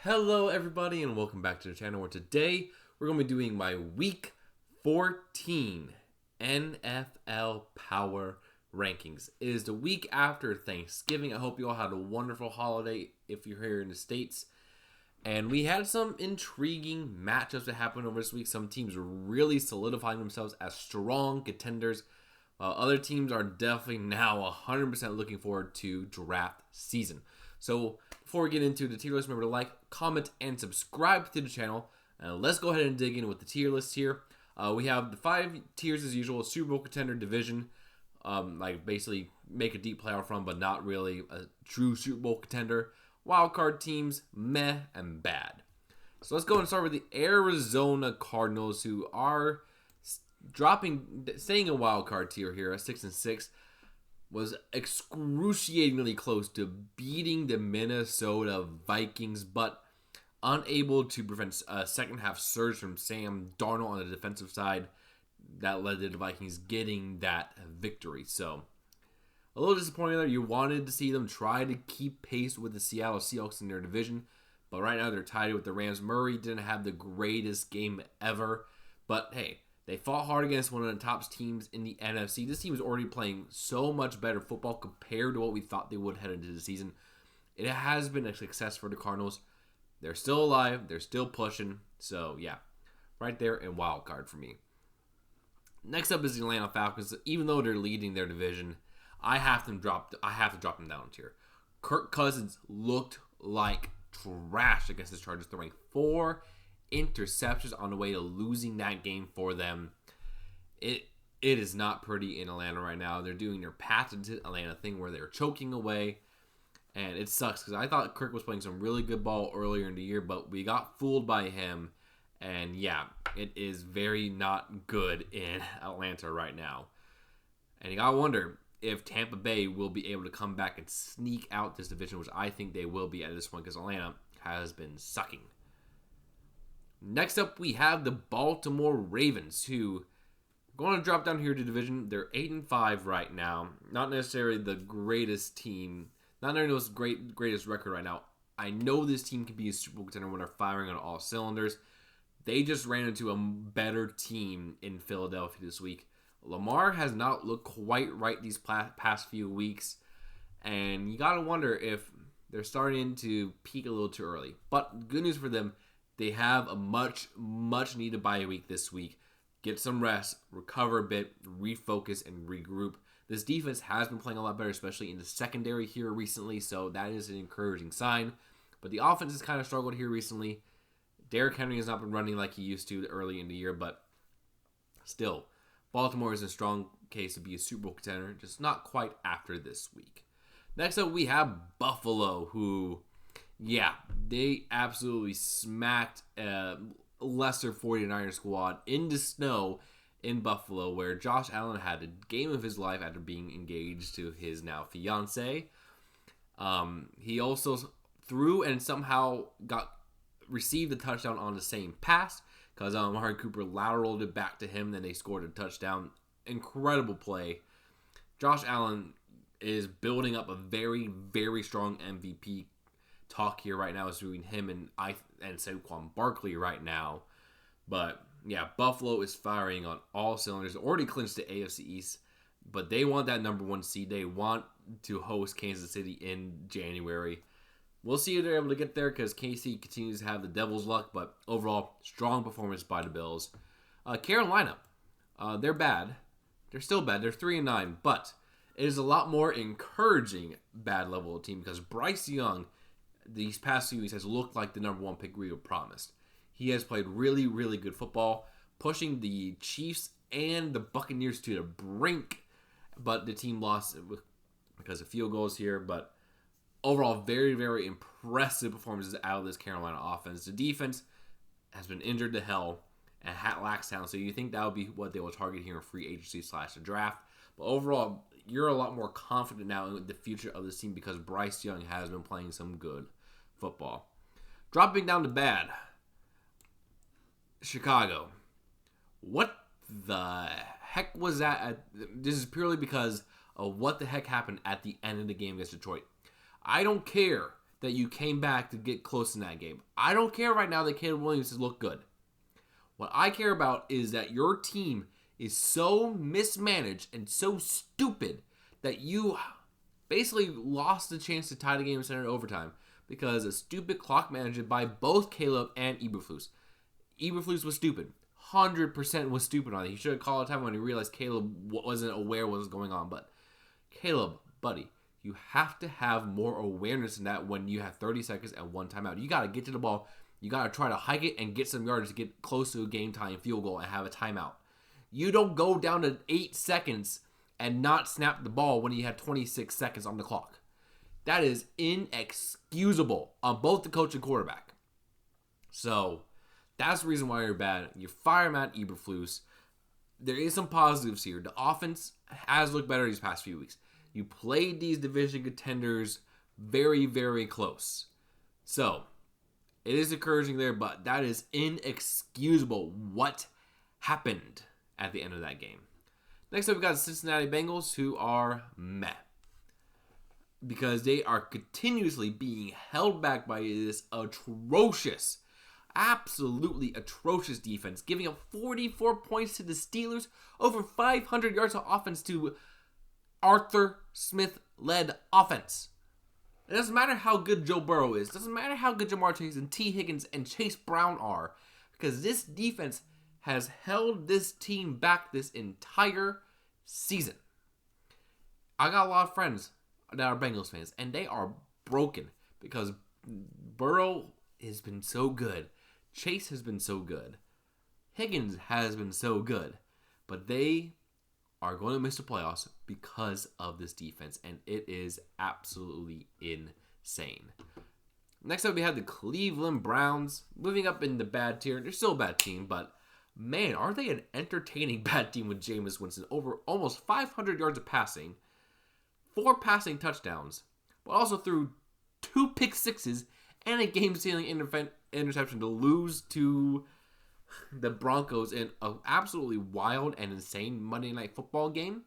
Hello everybody and welcome back to the channel where today we're going to be doing my week 14 NFL Power Rankings. It is the week after Thanksgiving. I hope you all had a wonderful holiday if you're here in the States. And we had some intriguing matchups that happened over this week. Some teams really solidifying themselves as strong contenders, while other teams are definitely now 100% looking forward to draft season. So before we get into the tier list, remember to like, comment, and subscribe to the channel. Let's go ahead and dig in with the tier list here. We have the 5 tiers as usual: Super Bowl contender, division, like basically make a deep playoff run, but not really a true Super Bowl contender. Wildcard teams, meh and bad. So let's go and start with the Arizona Cardinals, who are staying in wildcard tier here at 6-6. Was excruciatingly close to beating the Minnesota Vikings, but unable to prevent a second half surge from Sam Darnold on the defensive side that led to the Vikings getting that victory. So a little disappointing there. You wanted to see them try to keep pace with the Seattle Seahawks in their division, but right now they're tied with the Rams. Murray didn't have the greatest game ever, but hey, they fought hard against one of the top teams in the NFC. This team is already playing so much better football compared to what we thought they would head into the season. It has been a success for the Cardinals. They're still alive. They're still pushing. So, yeah, right there in wild card for me. Next up is the Atlanta Falcons. Even though they're leading their division, I have to drop them down a tier. Kirk Cousins looked like trash against the Chargers, throwing 4 interceptions on the way to losing that game for them. It is not pretty in Atlanta right now. They're doing their patented Atlanta thing where they're choking away, and it sucks because I thought Kirk was playing some really good ball earlier in the year, but we got fooled by him, and yeah, it is very not good in Atlanta right now. And you gotta wonder if Tampa Bay will be able to come back and sneak out this division, which I think they will be at this point because Atlanta has been sucking. Next up, we have the Baltimore Ravens, who are going to drop down here to division. They're 8-5 right now. Not necessarily the greatest team. Not necessarily the greatest record right now. I know this team can be a Super Bowl contender when they're firing on all cylinders. They just ran into a better team in Philadelphia this week. Lamar has not looked quite right these past few weeks. And you got to wonder if they're starting to peak a little too early. But good news for them. They have a much needed bye week this week. Get some rest, recover a bit, refocus, and regroup. This defense has been playing a lot better, especially in the secondary here recently, so that is an encouraging sign. But the offense has kind of struggled here recently. Derrick Henry has not been running like he used to early in the year, but still, Baltimore is a strong case to be a Super Bowl contender, just not quite after this week. Next up, we have Buffalo, who... yeah, they absolutely smacked a lesser 49er squad in the snow in Buffalo, where Josh Allen had a game of his life after being engaged to his now fiance. He also threw and somehow received a touchdown on the same pass because Amari Cooper lateraled it back to him, then they scored a touchdown. Incredible play. Josh Allen is building up a very, very strong MVP talk here right now is between him and Saquon Barkley right now. But yeah, Buffalo is firing on all cylinders. Already clinched the AFC East, but they want that number 1 seed. They want to host Kansas City in January. We'll see if they're able to get there because KC continues to have the devil's luck, but overall, strong performance by the Bills. Carolina, they're bad. They're still bad. They're 3-9, but it is a lot more encouraging bad level of team because Bryce Young these past few weeks has looked like the number 1 pick we were promised. He has played really, really good football, pushing the Chiefs and the Buccaneers to the brink, but the team lost because of field goals here. But overall, very, very impressive performances out of this Carolina offense. The defense has been injured to hell and lacks talent, so you think that would be what they will target here in free agency / the draft. But overall, you're a lot more confident now in the future of this team because Bryce Young has been playing some good football. Dropping down to bad, Chicago. What the heck was that? This is purely because of what the heck happened at the end of the game against Detroit. I don't care that you came back to get close in that game. I don't care right now that Caleb Williams has looked good. What I care about is that your team is so mismanaged and so stupid that you basically lost the chance to tie the game and send it to overtime because a stupid clock management by both Caleb and Eberflus. Eberflus was stupid. 100% was stupid on it. He should have called a time when he realized Caleb wasn't aware what was going on. But Caleb, buddy, you have to have more awareness than that when you have 30 seconds and one timeout. You got to get to the ball. You got to try to hike it and get some yards to get close to a game time field goal and have a timeout. You don't go down to 8 seconds and not snap the ball when you have 26 seconds on the clock. That is inexcusable on both the coach and quarterback. So that's the reason why you're bad. You fire Matt Eberflus. There is some positives here. The offense has looked better these past few weeks. You played these division contenders very, very close. So it is encouraging there, but that is inexcusable what happened at the end of that game. Next up, we got the Cincinnati Bengals, who are meh. Because they are continuously being held back by this atrocious, absolutely atrocious defense, giving up 44 points to the Steelers, over 500 yards of offense to Arthur Smith-led offense. It doesn't matter how good Joe Burrow is. It doesn't matter how good Jamar Chase and T. Higgins and Chase Brown are. Because this defense has held this team back this entire season. I got a lot of friends that are Bengals fans, and they are broken because Burrow has been so good. Chase has been so good. Higgins has been so good. But they are going to miss the playoffs because of this defense, and it is absolutely insane. Next up, we have the Cleveland Browns moving up in the bad tier. They're still a bad team, but man, are they an entertaining bad team with Jameis Winston. Over almost 500 yards of passing, 4 passing touchdowns, but also threw 2 pick sixes and a game-sealing interception to lose to the Broncos in an absolutely wild and insane Monday Night Football game.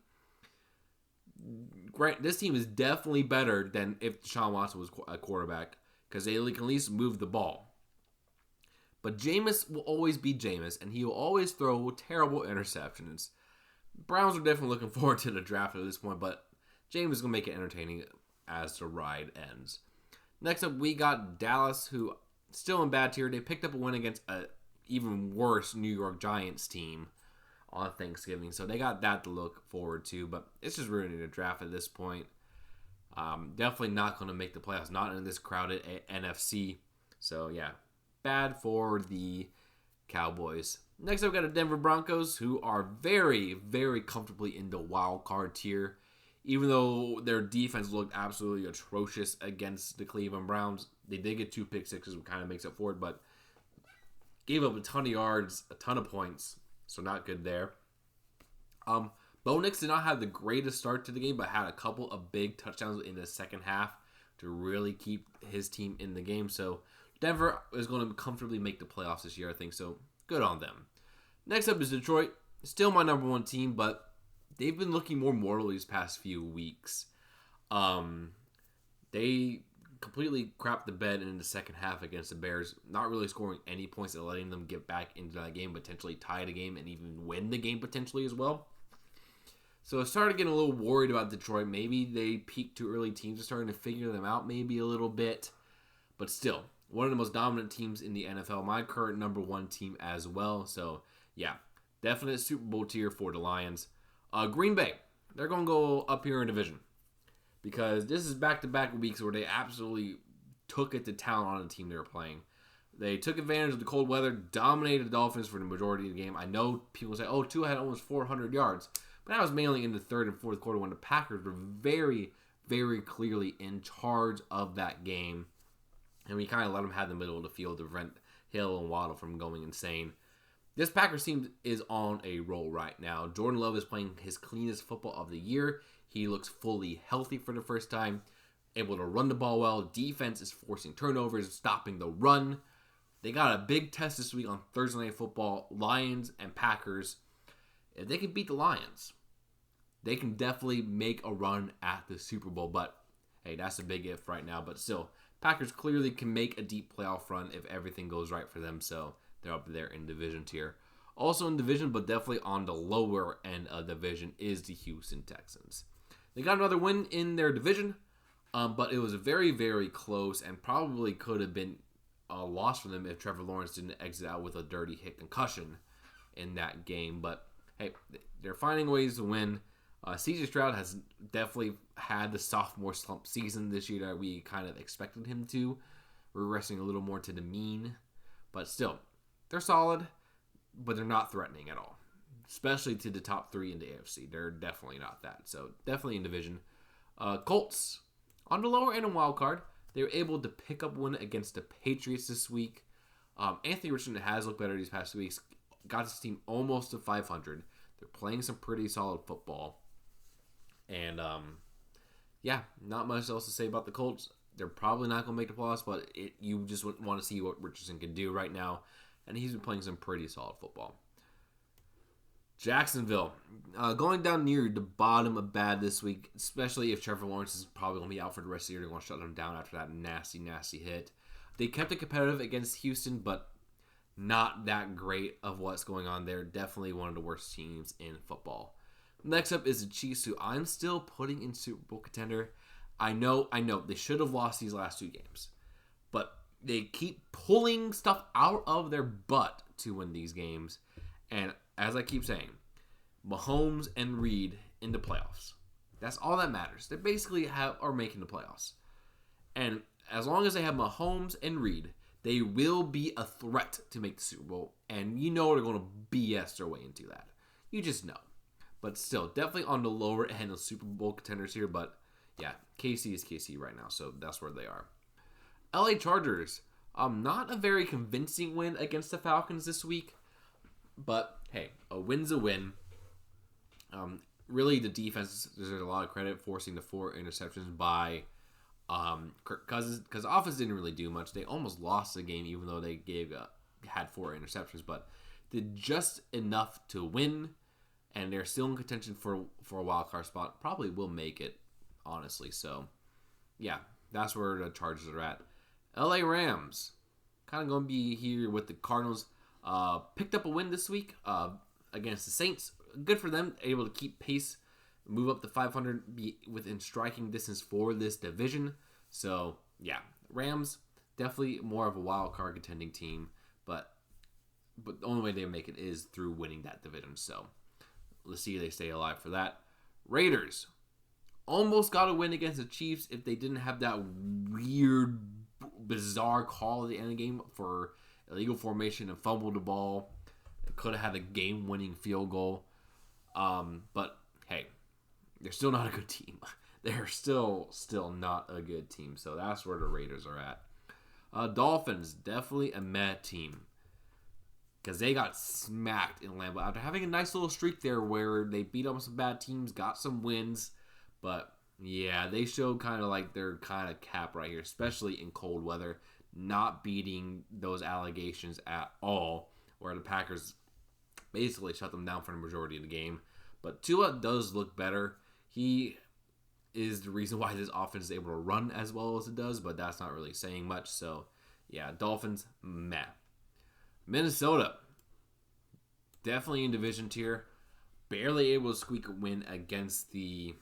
This team is definitely better than if Deshaun Watson was a quarterback because they can at least move the ball. But Jameis will always be Jameis, and he will always throw terrible interceptions. Browns are definitely looking forward to the draft at this point, but Jameis is going to make it entertaining as the ride ends. Next up, we got Dallas, who still in bad tier. They picked up a win against a even worse New York Giants team on Thanksgiving, so they got that to look forward to, but it's just ruining the draft at this point. Definitely not going to make the playoffs, not in this crowded NFC. So yeah, bad for the Cowboys. Next up, we got the Denver Broncos, who are very, very comfortably in the wild card tier. Even though their defense looked absolutely atrocious against the Cleveland Browns, they did get 2 pick sixes, which kind of makes up for it, but gave up a ton of yards, a ton of points, so not good there. Bo Nix did not have the greatest start to the game, but had a couple of big touchdowns in the second half to really keep his team in the game. So Denver is going to comfortably make the playoffs this year, I think, so good on them. Next up is Detroit. Still my number 1 team, but they've been looking more mortal these past few weeks. They completely crapped the bed in the second half against the Bears, not really scoring any points and letting them get back into that game, potentially tie the game and even win the game potentially as well. So I started getting a little worried about Detroit. Maybe they peaked too early. Teams are starting to figure them out maybe a little bit. But still, one of the most dominant teams in the NFL. My current number 1 team as well. So yeah, definite Super Bowl tier for the Lions. Green Bay, they're going to go up here in division because this is back-to-back weeks where they absolutely took it to town on the team they were playing. They took advantage of the cold weather, dominated the Dolphins for the majority of the game. I know people say, Tua had almost 400 yards, but that was mainly in the third and fourth quarter when the Packers were very, very clearly in charge of that game. And we kind of let them have the middle of the field to prevent Hill and Waddle from going insane. This Packers team is on a roll right now. Jordan Love is playing his cleanest football of the year. He looks fully healthy for the first time, able to run the ball well. Defense is forcing turnovers, stopping the run. They got a big test this week on Thursday Night Football, Lions and Packers. If they can beat the Lions, they can definitely make a run at the Super Bowl. But, hey, that's a big if right now. But still, Packers clearly can make a deep playoff run if everything goes right for them, so they're up there in division tier. Also in division, but definitely on the lower end of division, is the Houston Texans. They got another win in their division, but it was very, very close and probably could have been a loss for them if Trevor Lawrence didn't exit out with a dirty hit concussion in that game. But hey, they're finding ways to win. CJ Stroud has definitely had the sophomore slump season this year that we kind of expected him to. We're resting a little more to the mean. But still, they're solid, but they're not threatening at all. Especially to the top 3 in the AFC. They're definitely not that. So definitely in division. Colts, on the lower end of wild card, they were able to pick up one against the Patriots this week. Anthony Richardson has looked better these past 2 weeks. Got his team almost to 500. They're playing some pretty solid football. And, yeah, not much else to say about the Colts. They're probably not going to make the playoffs, but you just want to see what Richardson can do right now. And he's been playing some pretty solid football. Jacksonville, going down near the bottom of bad this week, especially if Trevor Lawrence is probably going to be out for the rest of the year. They're going to shut them down after that nasty, nasty hit. They kept it competitive against Houston, but not that great of what's going on there. Definitely one of the worst teams in football. Next up is the Chiefs, who I'm still putting in Super Bowl contender. I know, they should have lost these last 2 games. But they keep pulling stuff out of their butt to win these games. And as I keep saying, Mahomes and Reed in the playoffs. That's all that matters. They basically are making the playoffs. And as long as they have Mahomes and Reed, they will be a threat to make the Super Bowl. And you know they're going to BS their way into that. You just know. But still, definitely on the lower end of Super Bowl contenders here. But yeah, KC is KC right now, so that's where they are. LA Chargers, not a very convincing win against the Falcons this week. But hey, a win's a win. Really, the defense deserves a lot of credit, forcing the 4 interceptions by Kirk Cousins, because the offense didn't really do much. They almost lost the game, even though they had 4 interceptions, but did just enough to win. And they're still in contention for a wild card spot. Probably will make it, honestly. So, yeah, that's where the Chargers are at. LA Rams, kind of going to be here with the Cardinals. Picked up a win this week against the Saints. Good for them. Able to keep pace, move up to 500, be within striking distance for this division. So, yeah, Rams, definitely more of a wild card contending team. But the only way they make it is through winning that division. So, let's see if they stay alive for that. Raiders almost got a win against the Chiefs if they didn't have that weird, bizarre call at the end of the game for illegal formation and fumbled the ball. It could have had a game-winning field goal. But, hey, they're still not a good team. They're still not a good team. So that's where the Raiders are at. Dolphins, definitely a meh team, because they got smacked in Lambeau after having a nice little streak there where they beat up some bad teams, got some wins. But, yeah, they showed kind of like their kind of cap right here, especially in cold weather, not beating those allegations at all, where the Packers basically shut them down for the majority of the game. But Tua does look better. He is the reason why this offense is able to run as well as it does, but that's not really saying much. So, yeah, Dolphins, meh. Minnesota, definitely in division tier. Barely able to squeak a win against the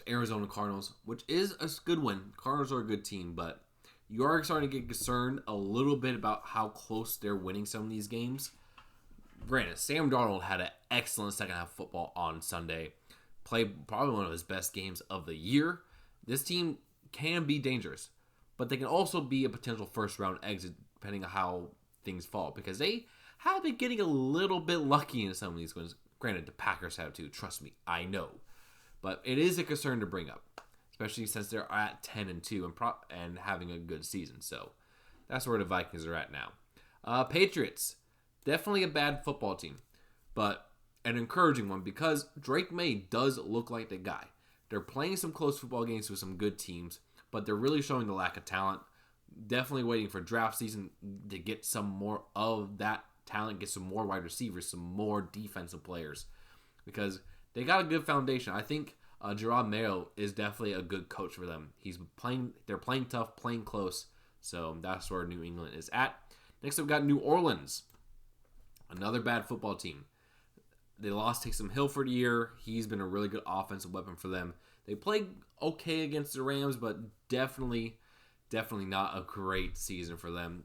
Arizona Cardinals, which is a good win. Cardinals are a good team, but you are starting to get concerned a little bit about how close they're winning some of these games. Granted, Sam Darnold had an excellent second half of football on Sunday. Played probably one of his best games of the year. This team can be dangerous, but they can also be a potential first-round exit depending on how things fall, because they have been getting a little bit lucky in some of these wins. Granted, the Packers have too. Trust me, I know. But it is a concern to bring up, especially since they're at 10-2 and having a good season. So that's where the Vikings are at now. Patriots, definitely a bad football team, but an encouraging one because Drake May does look like the guy. They're playing some close football games with some good teams, but they're really showing the lack of talent. Definitely waiting for draft season to get some more of that talent, get some more wide receivers, some more defensive players, because they got a good foundation. I think Gerard Mayo is definitely a good coach for them. They're playing tough, playing close. So that's where New England is at. Next up, we got New Orleans. Another bad football team. They lost Taysom Hill for the year. He's been a really good offensive weapon for them. They played okay against the Rams, but definitely not a great season for them.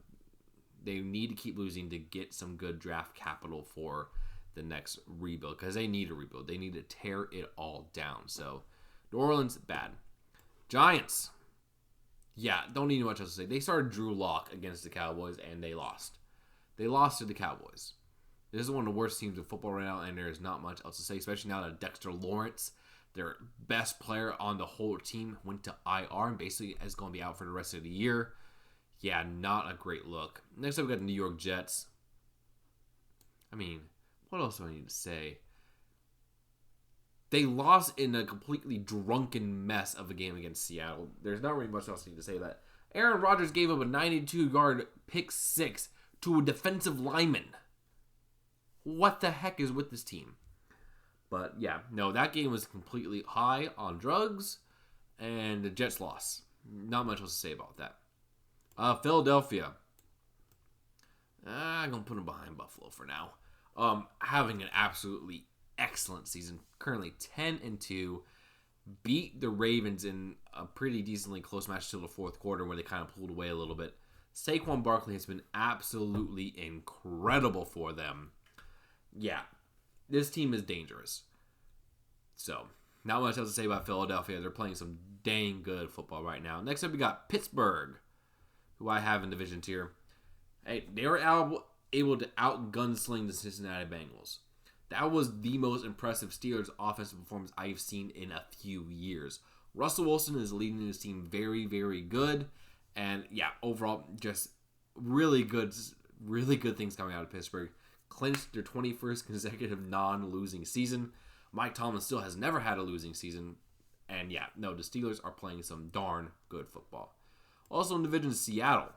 They need to keep losing to get some good draft capital for the next rebuild, because they need a rebuild. They need to tear it all down. So, New Orleans, bad. Giants. Yeah, don't need much else to say. They started Drew Lock against the Cowboys, and they lost. They lost to the Cowboys. This is one of the worst teams in football right now, and there is not much else to say, especially now that Dexter Lawrence, their best player on the whole team, went to IR and basically is going to be out for the rest of the year. Yeah, not a great look. Next up, we got the New York Jets. I mean, what else do I need to say? They lost in a completely drunken mess of a game against Seattle. There's not really much else I need to say that. Aaron Rodgers gave up a 92-yard pick six to a defensive lineman. What the heck is with this team? But yeah, no, that game was completely high on drugs, and the Jets lost. Not much else to say about that. Philadelphia. I'm going to put them behind Buffalo for now. Having an absolutely excellent season. Currently 10-2. Beat the Ravens in a pretty decently close match till the fourth quarter where they kind of pulled away a little bit. Saquon Barkley has been absolutely incredible for them. Yeah, this team is dangerous. So, not much else to say about Philadelphia. They're playing some dang good football right now. Next up, we got Pittsburgh, who I have in division tier. Hey, they were able to out-gunsling the Cincinnati Bengals. That was the most impressive Steelers offensive performance I've seen in a few years. Russell Wilson is leading his team very, very good. And yeah, overall, just really good things coming out of Pittsburgh. Clinched their 21st consecutive non-losing season. Mike Tomlin still has never had a losing season. And yeah, no, the Steelers are playing some darn good football. Also in division, Seattle.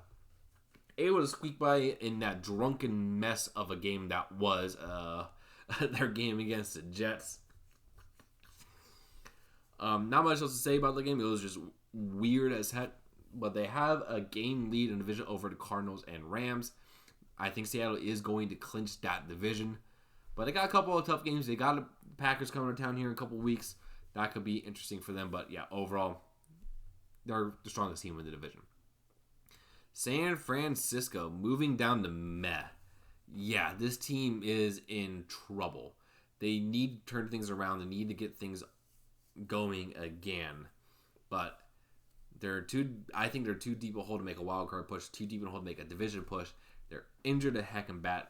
Able to squeak by in that drunken mess of a game that was their game against the Jets. Not much else to say about the game. It was just weird as heck. But they have a game lead in division over the Cardinals and Rams. I think Seattle is going to clinch that division. But they got a couple of tough games. They got the Packers coming to town here in a couple of weeks. That could be interesting for them. But yeah, overall, they're the strongest team in the division. San Francisco moving down to meh. Yeah, this team is in trouble. They need to turn things around. They need to get things going again. But I think they're too deep a hole to make a wild card push, too deep in a hole to make a division push. They're injured a heck and back.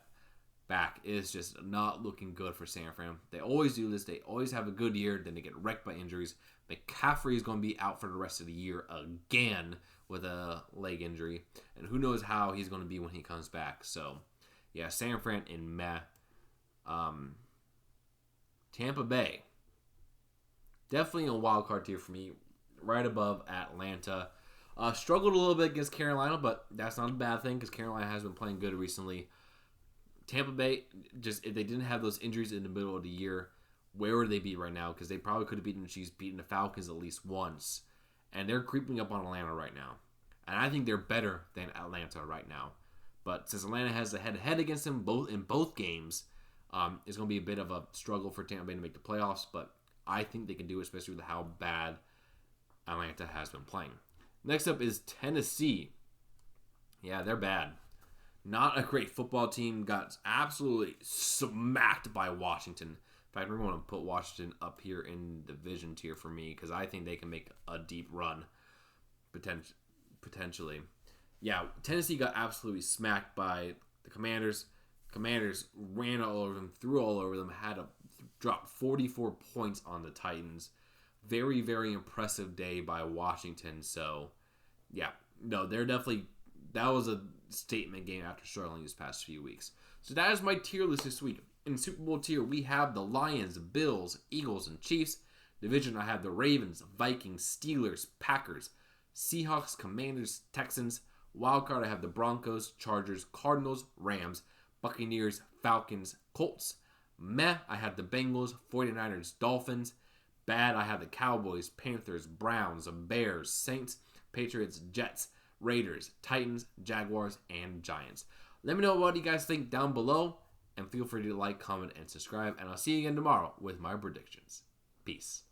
It's just not looking good for San Fran. They always do this. They always have a good year, then they get wrecked by injuries. McCaffrey is going to be out for the rest of the year again with a leg injury. And who knows how he's going to be when he comes back. So, yeah, San Fran in meh. Tampa Bay. Definitely a wild card tier for me. Right above Atlanta. Struggled a little bit against Carolina, but that's not a bad thing because Carolina has been playing good recently. Tampa Bay, just if they didn't have those injuries in the middle of the year, where would they be right now? Because they probably could have beaten the Falcons at least once. And they're creeping up on Atlanta right now. And I think they're better than Atlanta right now. But since Atlanta has the head-to-head against them in both games, it's going to be a bit of a struggle for Tampa Bay to make the playoffs. But I think they can do it, especially with how bad Atlanta has been playing. Next up is Tennessee. Yeah, they're bad. Not a great football team. Got absolutely smacked by Washington. In fact, we're going to put Washington up here in the division tier for me because I think they can make a deep run potentially. Yeah, Tennessee got absolutely smacked by the Commanders. Commanders ran all over them, threw all over them, had to drop 44 points on the Titans. Very, very impressive day by Washington. So, yeah, no, that was a statement game after struggling these past few weeks. So that is my tier list this week. In Super Bowl tier, we have the Lions, Bills, Eagles, and Chiefs. Division, I have the Ravens, Vikings, Steelers, Packers, Seahawks, Commanders, Texans. Wildcard, I have the Broncos, Chargers, Cardinals, Rams, Buccaneers, Falcons, Colts. Meh, I have the Bengals, 49ers, Dolphins. bad, I have the Cowboys, Panthers, Browns, Bears, Saints, Patriots, Jets, Raiders, Titans, Jaguars, and Giants. Let me know what you guys think down below, and feel free to like, comment, and subscribe, and I'll see you again tomorrow with my predictions. Peace.